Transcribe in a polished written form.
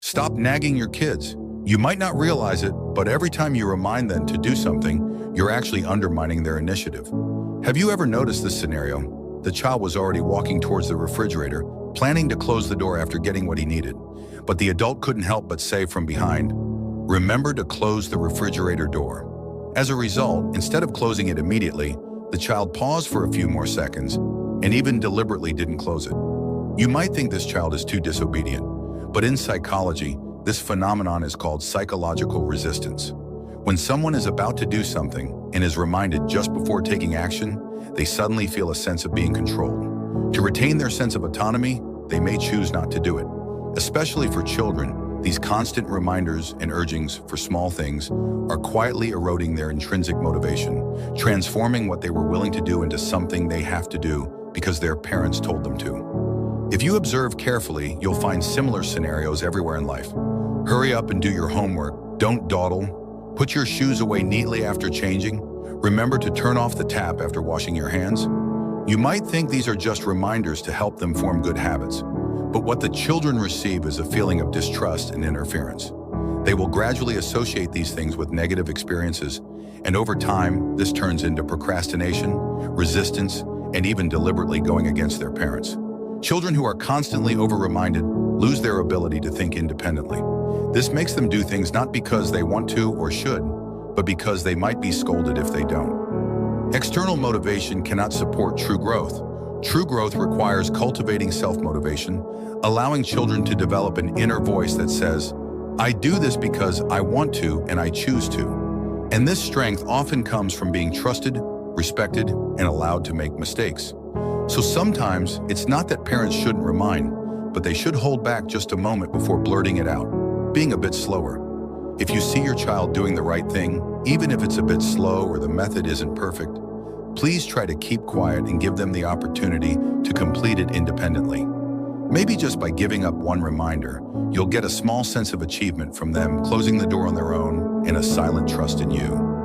Stop nagging your kids. You might not realize it, but every time you remind them to do something, you're actually undermining their initiative. Have you ever noticed this scenario? The child was already walking towards the refrigerator, planning to close the door after getting what he needed. But the adult couldn't help but say from behind, "Remember to close the refrigerator door." As a result, instead of closing it immediately, the child paused for a few more seconds and even deliberately didn't close it. You might think this child is too disobedient, but in psychology, this phenomenon is called psychological resistance. When someone is about to do something and is reminded just before taking action, they suddenly feel a sense of being controlled. To retain their sense of autonomy, they may choose not to do it. Especially for children, these constant reminders and urgings for small things are quietly eroding their intrinsic motivation, transforming what they were willing to do into something they have to do because their parents told them to. If you observe carefully, you'll find similar scenarios everywhere in life. Hurry up and do your homework. Don't dawdle. Put your shoes away neatly after changing. Remember to turn off the tap after washing your hands. You might think these are just reminders to help them form good habits, but what the children receive is a feeling of distrust and interference. They will gradually associate these things with negative experiences, and over time, this turns into procrastination, resistance, and even deliberately going against their parents. Children who are constantly over-reminded lose their ability to think independently. This makes them do things not because they want to or should, but because they might be scolded if they don't. External motivation cannot support true growth. True growth requires cultivating self-motivation, allowing children to develop an inner voice that says, "I do this because I want to and I choose to." And this strength often comes from being trusted, respected, and allowed to make mistakes. So sometimes it's not that parents shouldn't remind, but they should hold back just a moment before blurting it out, being a bit slower. If you see your child doing the right thing, even if it's a bit slow or the method isn't perfect, please try to keep quiet and give them the opportunity to complete it independently. Maybe just by giving up one reminder, you'll get a small sense of achievement from them closing the door on their own and a silent trust in you.